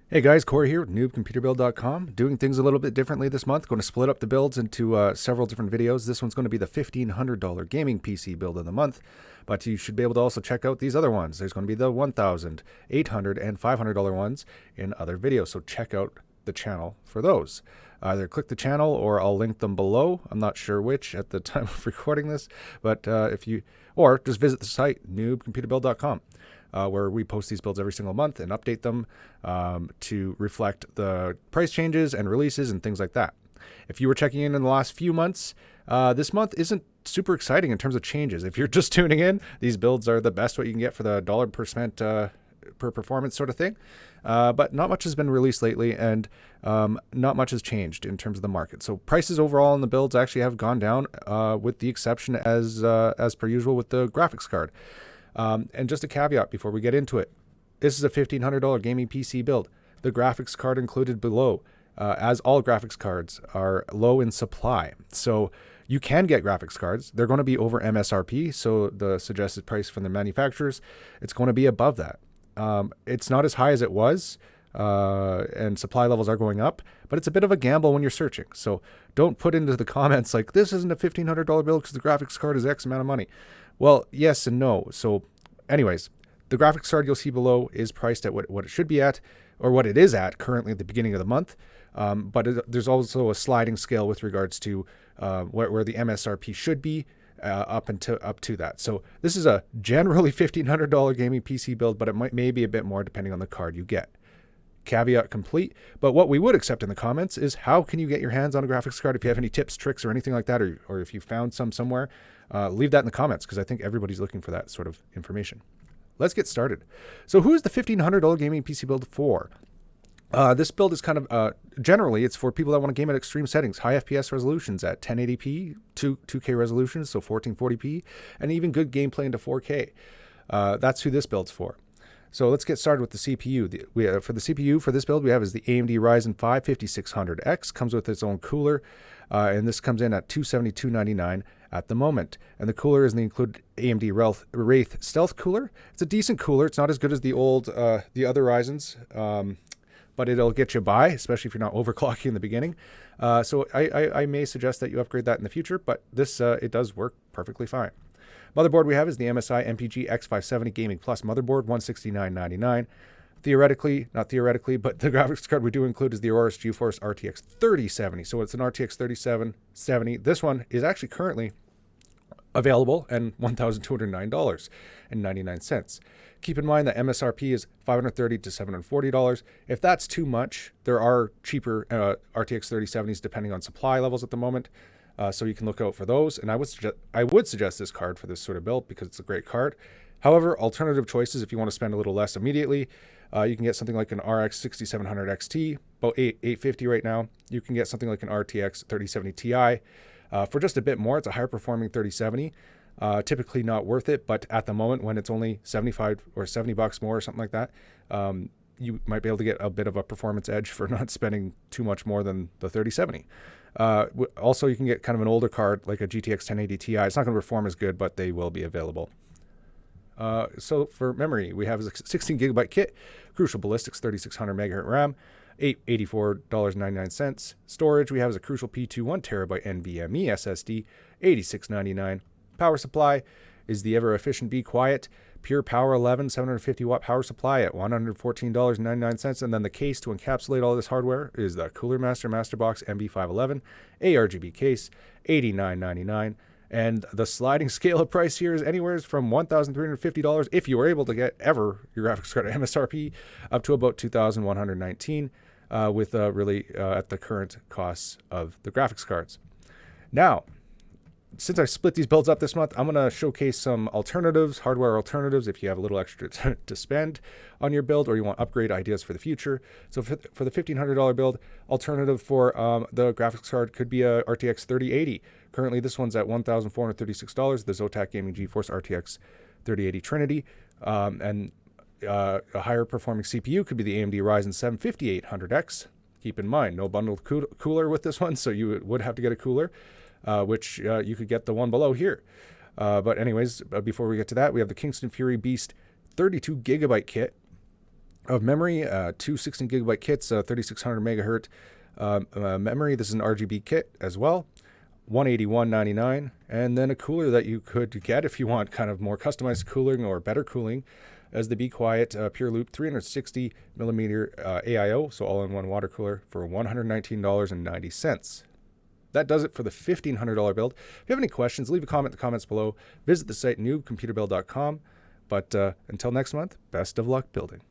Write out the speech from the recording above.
Hey guys, Corey here with NoobComputerBuild.com. Doing things a little bit differently this month. Going to split up the builds into several different videos. This one's going to be the $1,500 gaming PC build of the month, but you should be able to also check out these other ones. There's going to be the $1,000, $800, and $500 ones in other videos, so check out the channel for those. Either click the channel or I'll link them below. I'm not sure which at the time of recording this, but or just visit the site, NoobComputerBuild.com. Where we post these builds every single month and update them to reflect the price changes and releases and things like that. If you were checking in the last few months, this month isn't super exciting in terms of changes. If you're just tuning in, these builds are the best what you can get for the dollar per spent per performance sort of thing. But not much has been released lately, and not much has changed in terms of the market. So prices overall in the builds actually have gone down, with the exception as per usual with the graphics card. And just a caveat before we get into it. This is a $1,500 gaming PC build. The graphics card included below, as all graphics cards are low in supply. So you can get graphics cards. They're going to be over MSRP, so the suggested price from the manufacturers, it's going to be above that. It's not as high as it was, and supply levels are going up, but it's a bit of a gamble when you're searching. So don't put into the comments like, this isn't a $1,500 build because the graphics card is X amount of money. Well, yes and no. So anyways, the graphics card you'll see below is priced at what it should be at, or what it is at currently at the beginning of the month. But there's also a sliding scale with regards to where the MSRP should be up to that. So this is a generally $1,500 gaming PC build, but it may be a bit more depending on the card you get. Caveat complete. But what we would accept in the comments is, how can you get your hands on a graphics card? If you have any tips, tricks, or anything like that, or if you found some somewhere, leave that in the comments, because I think everybody's looking for that sort of information. Let's get started. So who is the $1,500 gaming PC build for? This build is kind of, generally, it's for people that want to game at extreme settings, high FPS resolutions at 1080p, 2K resolutions, so 1440p, and even good gameplay into 4K. That's who this build's for. So let's get started with the CPU. For the CPU for this build, we have is the AMD Ryzen 5 5600X. Comes with its own cooler, and this comes in at $272.99 at the moment. And the cooler is the included AMD Wraith Stealth cooler. It's a decent cooler. It's not as good as the other Ryzens, but it'll get you by, especially if you're not overclocking in the beginning. So I may suggest that you upgrade that in the future, but this it does work perfectly fine. Motherboard we have is the MSI MPG X570 Gaming Plus motherboard, $169.99. Not theoretically, but the graphics card we do include is the Aorus GeForce RTX 3070. So it's an RTX 3070. This one is actually currently available and $1,209.99. Keep in mind that MSRP is $530 to $740. If that's too much, there are cheaper RTX 3070s depending on supply levels at the moment. So you can look out for those. And I would suggest this card for this sort of build because it's a great card. However, alternative choices, if you want to spend a little less immediately, you can get something like an RX 6700 XT, about $850 right now. You can get something like an RTX 3070 Ti for just a bit more. It's a higher performing 3070. Typically not worth it, but at the moment when it's only 75 or $70 more or something like that, you might be able to get a bit of a performance edge for not spending too much more than the 3070. Also, you can get kind of an older card like a GTX 1080 Ti. It's not going to perform as good, but they will be available. So for memory, we have a 16 gigabyte kit, Crucial Ballistix 3600 megahertz RAM, $84.99. Storage we have is a Crucial P2 1 terabyte NVMe SSD, $86.99. Power supply is the ever efficient Be Quiet Pure Power 11 750 watt power supply at $114.99. And then the case to encapsulate all this hardware is the Cooler Master Masterbox MB511 ARGB case, $89.99. And the sliding scale of price here is anywhere from $1,350 if you were able to get ever your graphics card at MSRP, up to about $2,119 with really at the current costs of the graphics cards. Now, since I split these builds up this month, I'm going to showcase some alternatives, hardware alternatives, if you have a little extra to spend on your build or you want upgrade ideas for the future. So for the $1,500 build, alternative for the graphics card could be a RTX 3080. Currently, this one's at $1,436, the Zotac Gaming GeForce RTX 3080 Trinity. And a higher performing CPU could be the AMD Ryzen 7 5800X. Keep in mind, no bundled cooler with this one, so you would have to get a cooler. Which you could get the one below here. But anyways, before we get to that, we have the Kingston Fury Beast 32 gigabyte kit. of memory, two 16 gigabyte kits, 3600 megahertz memory. This is an RGB kit as well, $181.99, and then a cooler that you could get if you want kind of more customized cooling or better cooling, as the Be Quiet Pure Loop 360 millimeter AIO, so all-in-one water cooler, for $119.90. That does it for the $1,500 build. If you have any questions, leave a comment in the comments below. Visit the site noobcomputerbuild.com. But until next month, best of luck building.